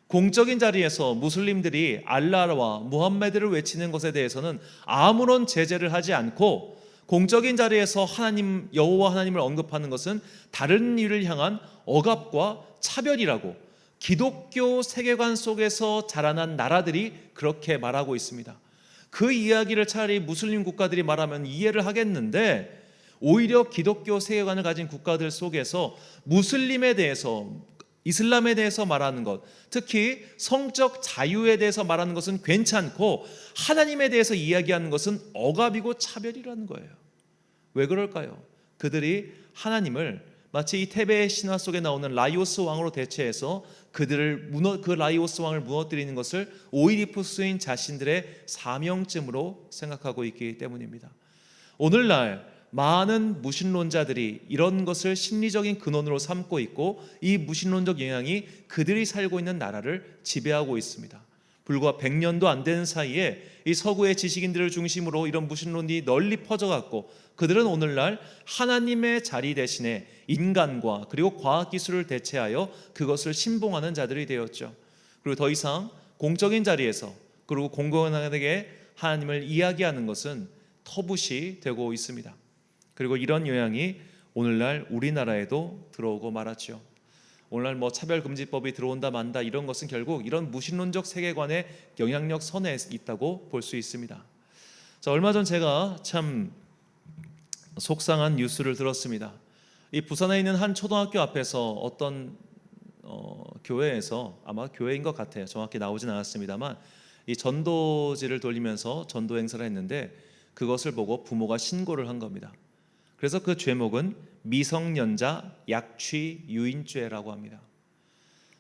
공적인 자리에서 무슬림들이 알라와 무함메드를 외치는 것에 대해서는 아무런 제재를 하지 않고, 공적인 자리에서 하나님, 여호와 하나님을 언급하는 것은 다른 이를 향한 억압과 차별이라고 기독교 세계관 속에서 자라난 나라들이 그렇게 말하고 있습니다. 그 이야기를 차라리 무슬림 국가들이 말하면 이해를 하겠는데, 오히려 기독교 세계관을 가진 국가들 속에서 무슬림에 대해서, 이슬람에 대해서 말하는 것, 특히 성적 자유에 대해서 말하는 것은 괜찮고 하나님에 대해서 이야기하는 것은 억압이고 차별이라는 거예요. 왜 그럴까요? 그들이 하나님을 마치 이 테베의 신화 속에 나오는 라이오스 왕으로 대체해서 그 라이오스 왕을 무너뜨리는 것을 오이디푸스인 자신들의 사명쯤으로 생각하고 있기 때문입니다. 오늘날 많은 무신론자들이 이런 것을 심리적인 근원으로 삼고 있고, 이 무신론적 영향이 그들이 살고 있는 나라를 지배하고 있습니다. 불과 100년도 안 되는 사이에 이 서구의 지식인들을 중심으로 이런 무신론이 널리 퍼져갔고, 그들은 오늘날 하나님의 자리 대신에 인간과 그리고 과학기술을 대체하여 그것을 신봉하는 자들이 되었죠. 그리고 더 이상 공적인 자리에서 그리고 공공연하게 하나님을 이야기하는 것은 터부시 되고 있습니다. 그리고 이런 영향이 오늘날 우리나라에도 들어오고 말았죠. 오늘날 차별금지법이 들어온다 만다 이런 것은 결국 이런 무신론적 세계관의 영향력 선에 있다고 볼 수 있습니다. 자, 얼마 전 제가 참 속상한 뉴스를 들었습니다. 이 부산에 있는 한 초등학교 앞에서 어떤 교회에서, 아마 교회인 것 같아요, 정확히 나오진 않았습니다만, 이 전도지를 돌리면서 전도 행사를 했는데 그것을 보고 부모가 신고를 한 겁니다. 그래서 그 죄목은 미성년자 약취 유인죄라고 합니다.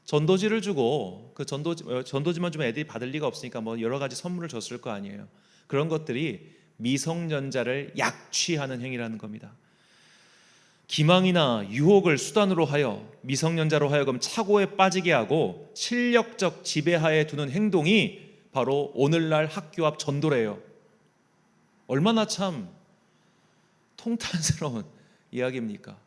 전도지를 주고 그 전도지만 주면 애들이 받을 리가 없으니까 여러 가지 선물을 줬을 거 아니에요. 그런 것들이 미성년자를 약취하는 행위라는 겁니다. 기망이나 유혹을 수단으로 하여 미성년자로 하여금 착오에 빠지게 하고 실력적 지배하에 두는 행동이 바로 오늘날 학교 앞 전도래요. 얼마나 참 통탄스러운 이야기입니까?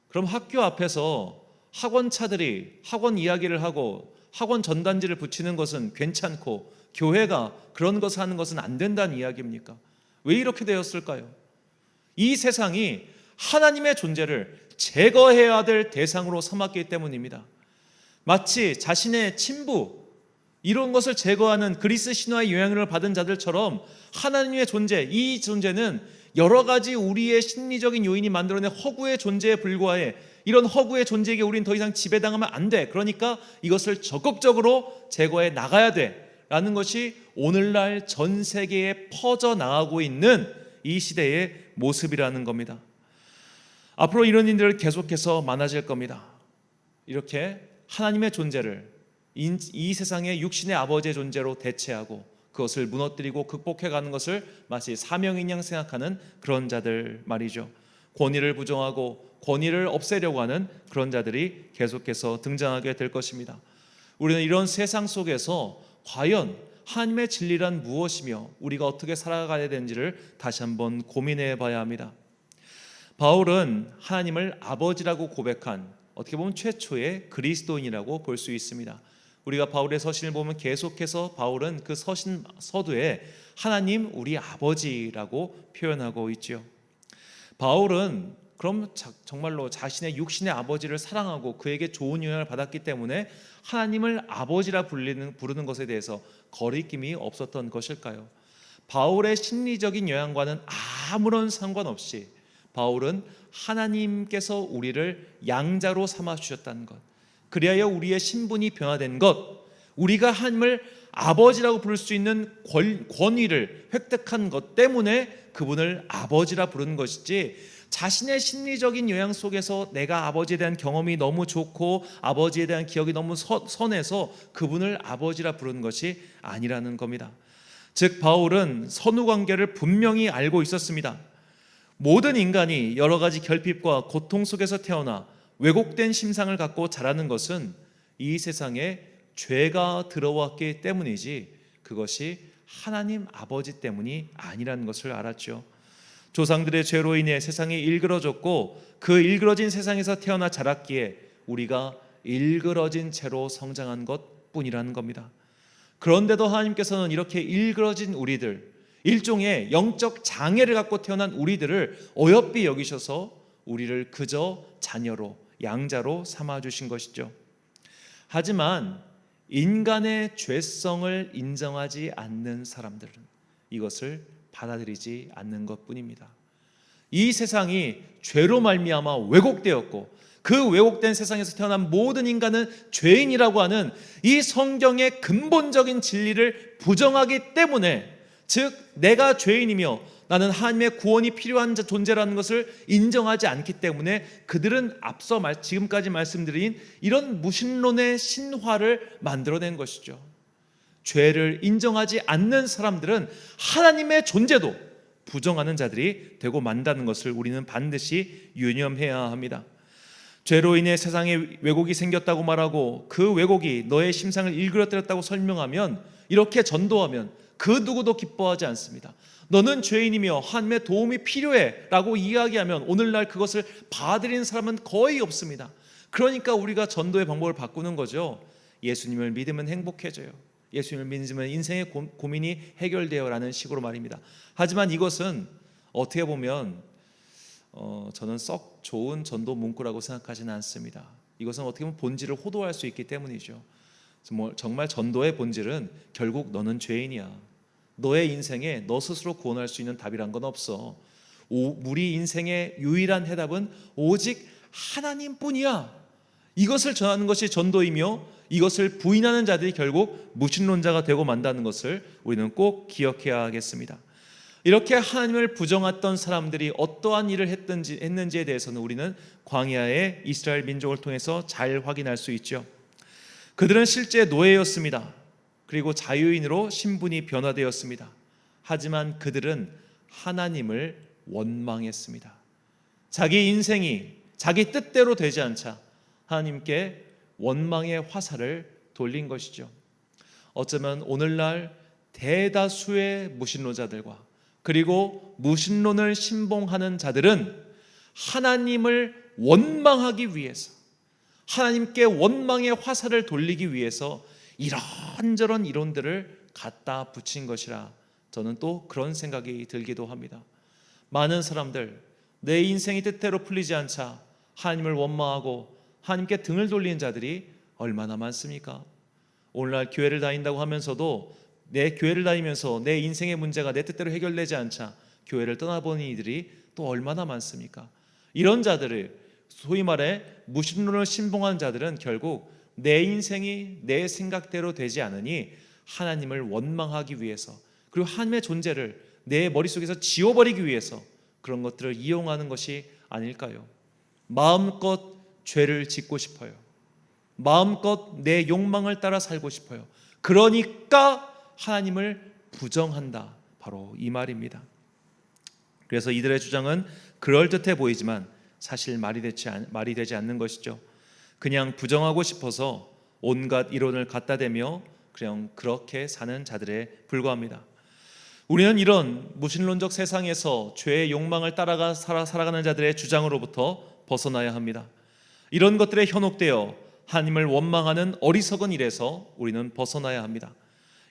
그럼 학교 앞에서 학원차들이 학원 이야기를 하고 학원 전단지를 붙이는 것은 괜찮고 교회가 그런 것을 하는 것은 안 된다는 이야기입니까? 왜 이렇게 되었을까요? 이 세상이 하나님의 존재를 제거해야 될 대상으로 삼았기 때문입니다. 마치 자신의 친부, 이런 것을 제거하는 그리스 신화의 영향을 받은 자들처럼 하나님의 존재, 이 존재는 여러 가지 우리의 심리적인 요인이 만들어낸 허구의 존재에 불과해. 이런 허구의 존재에게 우리는 더 이상 지배당하면 안 돼. 그러니까 이것을 적극적으로 제거해 나가야 돼 라는 것이 오늘날 전 세계에 퍼져나가고 있는 이 시대의 모습이라는 겁니다. 앞으로 이런 일들 계속해서 많아질 겁니다. 이렇게 하나님의 존재를 이 세상의 육신의 아버지의 존재로 대체하고 그것을 무너뜨리고 극복해가는 것을 마치 사명인 양 생각하는 그런 자들 말이죠. 권위를 부정하고 권위를 없애려고 하는 그런 자들이 계속해서 등장하게 될 것입니다. 우리는 이런 세상 속에서 과연 하나님의 진리란 무엇이며 우리가 어떻게 살아가야 되는지를 다시 한번 고민해 봐야 합니다. 바울은 하나님을 아버지라고 고백한, 어떻게 보면 최초의 그리스도인이라고 볼 수 있습니다. 우리가 바울의 서신을 보면 계속해서 바울은 그 서두에 하나님 우리 아버지라고 표현하고 있죠. 바울은 그럼 정말로 자신의 육신의 아버지를 사랑하고 그에게 좋은 영향을 받았기 때문에 하나님을 아버지라 부르는 것에 대해서 거리낌이 없었던 것일까요? 바울의 심리적인 영향과는 아무런 상관없이 바울은 하나님께서 우리를 양자로 삼아 주셨다는 것, 그리하여 우리의 신분이 변화된 것, 우리가 하나님을 아버지라고 부를 수 있는 권위를 획득한 것 때문에 그분을 아버지라 부르는 것이지, 자신의 심리적인 영향 속에서 내가 아버지에 대한 경험이 너무 좋고 아버지에 대한 기억이 너무 선해서 그분을 아버지라 부르는 것이 아니라는 겁니다. 즉 바울은 선후관계를 분명히 알고 있었습니다. 모든 인간이 여러 가지 결핍과 고통 속에서 태어나 왜곡된 심상을 갖고 자라는 것은 이 세상에 죄가 들어왔기 때문이지 그것이 하나님 아버지 때문이 아니라는 것을 알았죠. 조상들의 죄로 인해 세상이 일그러졌고 그 일그러진 세상에서 태어나 자랐기에 우리가 일그러진 채로 성장한 것뿐이라는 겁니다. 그런데도 하나님께서는 이렇게 일그러진 우리들, 일종의 영적 장애를 갖고 태어난 우리들을 어여삐 여기셔서 우리를 그저 자녀로, 양자로 삼아주신 것이죠. 하지만 인간의 죄성을 인정하지 않는 사람들은 이것을 받아들이지 않는 것뿐입니다. 이 세상이 죄로 말미암아 왜곡되었고 그 왜곡된 세상에서 태어난 모든 인간은 죄인이라고 하는 이 성경의 근본적인 진리를 부정하기 때문에, 즉 내가 죄인이며 나는 하나님의 구원이 필요한 존재라는 것을 인정하지 않기 때문에 그들은 앞서 지금까지 말씀드린 이런 무신론의 신화를 만들어낸 것이죠. 죄를 인정하지 않는 사람들은 하나님의 존재도 부정하는 자들이 되고 만다는 것을 우리는 반드시 유념해야 합니다. 죄로 인해 세상에 왜곡이 생겼다고 말하고 그 왜곡이 너의 심상을 일그러뜨렸다고 설명하면, 이렇게 전도하면 그 누구도 기뻐하지 않습니다. 너는 죄인이며 하나님의 도움이 필요해 라고 이야기하면 오늘날 그것을 받아들이는 사람은 거의 없습니다. 그러니까 우리가 전도의 방법을 바꾸는 거죠. 예수님을 믿으면 행복해져요. 예수님을 믿으면 인생의 고민이 해결돼요 라는 식으로 말입니다. 하지만 이것은 어떻게 보면 저는 썩 좋은 전도 문구라고 생각하지는 않습니다. 이것은 어떻게 보면 본질을 호도할 수 있기 때문이죠. 정말 전도의 본질은 결국 너는 죄인이야. 너의 인생에 너 스스로 구원할 수 있는 답이란 건 없어. 우리 인생의 유일한 해답은 오직 하나님뿐이야. 이것을 전하는 것이 전도이며, 이것을 부인하는 자들이 결국 무신론자가 되고 만다는 것을 우리는 꼭 기억해야 하겠습니다. 이렇게 하나님을 부정했던 사람들이 어떠한 일을 했는지에 대해서는 우리는 광야의 이스라엘 민족을 통해서 잘 확인할 수 있죠. 그들은 실제 노예였습니다. 그리고 자유인으로 신분이 변화되었습니다. 하지만 그들은 하나님을 원망했습니다. 자기 인생이 자기 뜻대로 되지 않자 하나님께 원망의 화살을 돌린 것이죠. 어쩌면 오늘날 대다수의 무신론자들과 그리고 무신론을 신봉하는 자들은 하나님을 원망하기 위해서, 하나님께 원망의 화살을 돌리기 위해서 이런저런 이론들을 갖다 붙인 것이라 저는 또 그런 생각이 들기도 합니다. 많은 사람들, 내 인생이 뜻대로 풀리지 않자 하나님을 원망하고 하나님께 등을 돌리는 자들이 얼마나 많습니까? 오늘날 교회를 다닌다고 하면서도 내 교회를 다니면서 내 인생의 문제가 내 뜻대로 해결되지 않자 교회를 떠나보는 이들이 또 얼마나 많습니까? 이런 자들을, 소위 말해 무신론을 신봉하는 자들은 결국 내 인생이 내 생각대로 되지 않으니 하나님을 원망하기 위해서, 그리고 하나님의 존재를 내 머릿속에서 지워버리기 위해서 그런 것들을 이용하는 것이 아닐까요? 마음껏 죄를 짓고 싶어요. 마음껏 내 욕망을 따라 살고 싶어요. 그러니까 하나님을 부정한다. 바로 이 말입니다. 그래서 이들의 주장은 그럴듯해 보이지만 사실 말이 되지 않는 것이죠. 그냥 부정하고 싶어서 온갖 이론을 갖다 대며 그냥 그렇게 사는 자들에 불과합니다. 우리는 이런 무신론적 세상에서 죄의 욕망을 따라가 살아가는 자들의 주장으로부터 벗어나야 합니다. 이런 것들에 현혹되어 하나님을 원망하는 어리석은 일에서 우리는 벗어나야 합니다.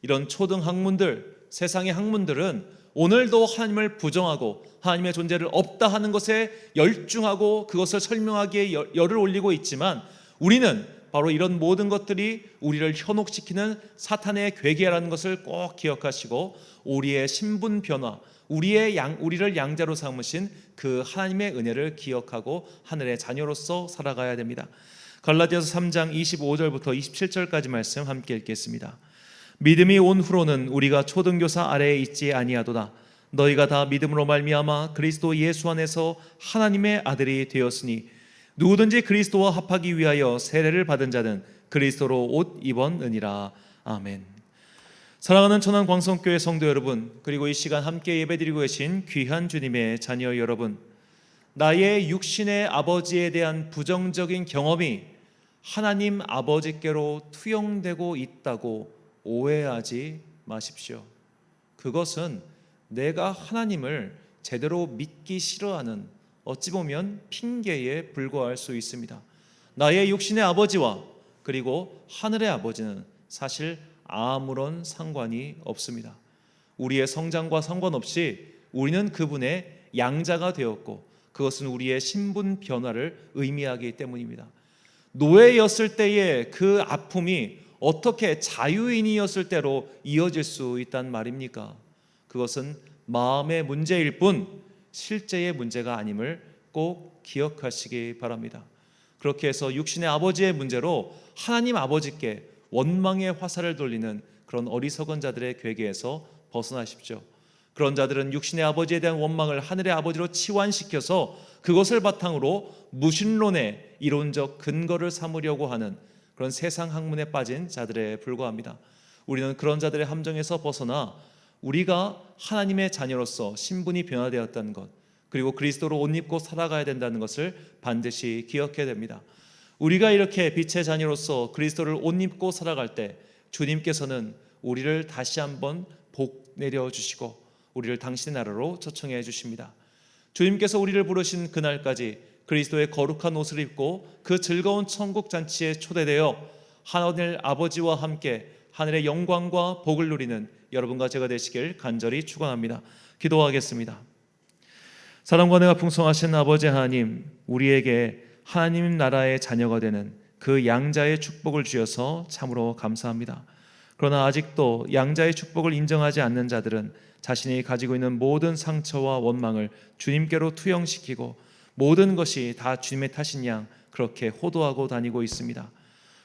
이런 초등 학문들, 세상의 학문들은 오늘도 하나님을 부정하고 하나님의 존재를 없다 하는 것에 열중하고 그것을 설명하기에 열을 올리고 있지만, 우리는 바로 이런 모든 것들이 우리를 현혹시키는 사탄의 괴계라는 것을 꼭 기억하시고, 우리의 신분 변화, 우리를 양자로 삼으신 그 하나님의 은혜를 기억하고 하늘의 자녀로서 살아가야 됩니다. 갈라디아서 3장 25절부터 27절까지 말씀 함께 읽겠습니다. 믿음이 온 후로는 우리가 초등교사 아래에 있지 아니하도다. 너희가 다 믿음으로 말미암아 그리스도 예수 안에서 하나님의 아들이 되었으니 누구든지 그리스도와 합하기 위하여 세례를 받은 자는 그리스도로 옷 입었느니라. 아멘. 사랑하는 천안 광성교회 성도 여러분, 그리고 이 시간 함께 예배드리고 계신 귀한 주님의 자녀 여러분, 나의 육신의 아버지에 대한 부정적인 경험이 하나님 아버지께로 투영되고 있다고 오해하지 마십시오. 그것은 내가 하나님을 제대로 믿기 싫어하는, 어찌 보면 핑계에 불과할 수 있습니다. 나의 육신의 아버지와 그리고 하늘의 아버지는 사실 아무런 상관이 없습니다. 우리의 성장과 상관없이 우리는 그분의 양자가 되었고, 그것은 우리의 신분 변화를 의미하기 때문입니다. 노예였을 때의 그 아픔이 어떻게 자유인이었을 때로 이어질 수 있단 말입니까? 그것은 마음의 문제일 뿐 실제의 문제가 아님을 꼭 기억하시기 바랍니다. 그렇게 해서 육신의 아버지의 문제로 하나님 아버지께 원망의 화살을 돌리는 그런 어리석은 자들의 괴계에서 벗어나십시오. 그런 자들은 육신의 아버지에 대한 원망을 하늘의 아버지로 치환시켜서 그것을 바탕으로 무신론의 이론적 근거를 삼으려고 하는 그런 세상 학문에 빠진 자들에 불과합니다. 우리는 그런 자들의 함정에서 벗어나 우리가 하나님의 자녀로서 신분이 변화되었다는 것, 그리고 그리스도로 옷 입고 살아가야 된다는 것을 반드시 기억해야 됩니다. 우리가 이렇게 빛의 자녀로서 그리스도를 옷 입고 살아갈 때 주님께서는 우리를 다시 한번 복 내려주시고 우리를 당신의 나라로 초청해 주십니다. 주님께서 우리를 부르신 그날까지 그리스도의 거룩한 옷을 입고 그 즐거운 천국 잔치에 초대되어 하늘 아버지와 함께 하늘의 영광과 복을 누리는 여러분과 제가 되시길 간절히 축원합니다. 기도하겠습니다. 사랑과 은혜가 풍성하신 아버지 하나님, 우리에게 하나님 나라의 자녀가 되는 그 양자의 축복을 주셔서 참으로 감사합니다. 그러나 아직도 양자의 축복을 인정하지 않는 자들은 자신이 가지고 있는 모든 상처와 원망을 주님께로 투영시키고 모든 것이 다 주님의 탓인 양 그렇게 호도하고 다니고 있습니다.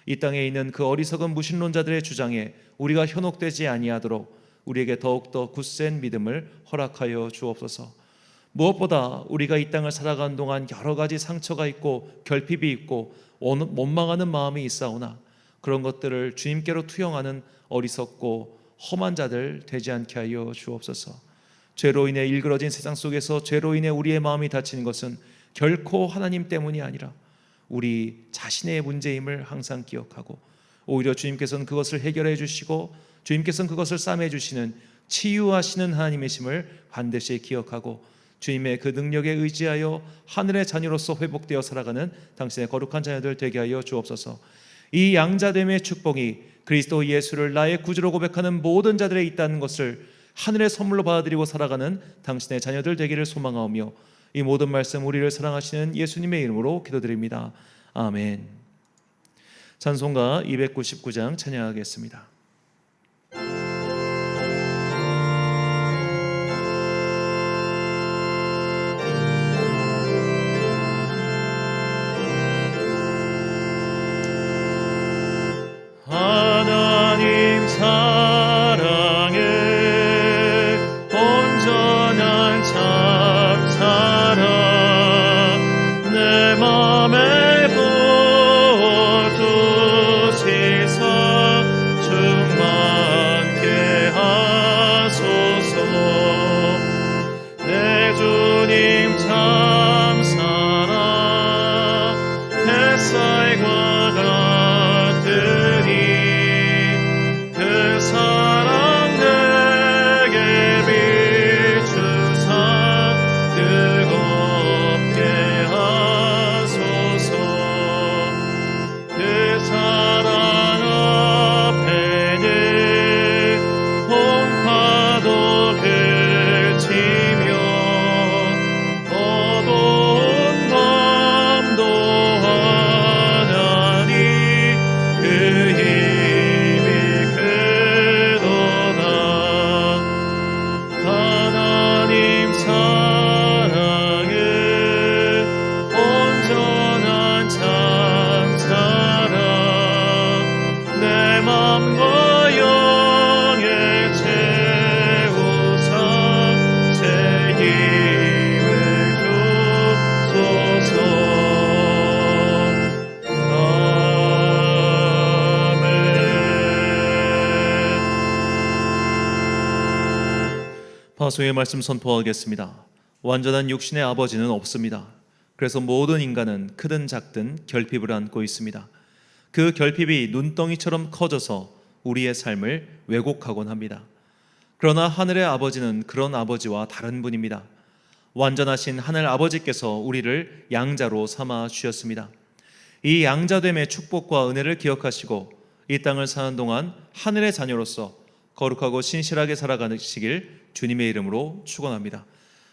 이 땅에 있는 그 어리석은 무신론자들의 주장에 우리가 현혹되지 아니하도록 우리에게 더욱더 굳센 믿음을 허락하여 주옵소서. 무엇보다 우리가 이 땅을 살아가는 동안 여러 가지 상처가 있고 결핍이 있고 원망하는 마음이 있사오나 그런 것들을 주님께로 투영하는 어리석고 험한 자들 되지 않게 하여 주옵소서. 죄로 인해 일그러진 세상 속에서 죄로 인해 우리의 마음이 다치는 것은 결코 하나님 때문이 아니라 우리 자신의 문제임을 항상 기억하고 오히려 주님께서는 그것을 해결해 주시고 주님께서는 그것을 싸매 주시는 치유하시는 하나님이심을 반드시 기억하고 주님의 그 능력에 의지하여 하늘의 자녀로서 회복되어 살아가는 당신의 거룩한 자녀들 되게 하여 주옵소서. 이 양자됨의 축복이 그리스도 예수를 나의 구주로 고백하는 모든 자들에 있다는 것을 하늘의 선물로 받아들이고 살아가는 당신의 자녀들 되기를 소망하오며 이 모든 말씀 우리를 사랑하시는 예수님의 이름으로 기도드립니다. 아멘. 찬송가 299장 찬양하겠습니다. 하나님 사랑에 온전한 참사랑 내 맘에 부어두시사 주 파수의 말씀 선포하겠습니다. 완전한 육신의 아버지는 없습니다. 그래서 모든 인간은 크든 작든 결핍을 안고 있습니다. 그 결핍이 눈덩이처럼 커져서 우리의 삶을 왜곡하곤 합니다. 그러나 하늘의 아버지는 그런 아버지와 다른 분입니다. 완전하신 하늘 아버지께서 우리를 양자로 삼아 주셨습니다. 이 양자됨의 축복과 은혜를 기억하시고 이 땅을 사는 동안 하늘의 자녀로서 거룩하고 신실하게 살아가시길 주님의 이름으로 축원합니다.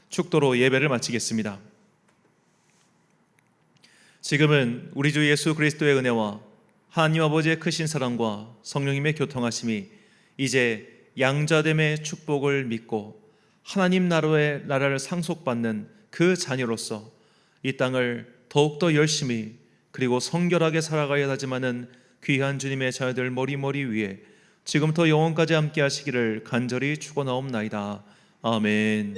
축도로 예배를 마치겠습니다. 지금은 우리 주 예수 그리스도의 은혜와 하나님 아버지의 크신 사랑과 성령님의 교통하심이 이제 양자됨의 축복을 믿고 하나님 나라를 상속받는 그 자녀로서 이 땅을 더욱더 열심히 그리고 성결하게 살아가야 하지만은 귀한 주님의 자녀들 머리 위에 지금부터 영원까지 함께 하시기를 간절히 축원하옵나이다. 아멘.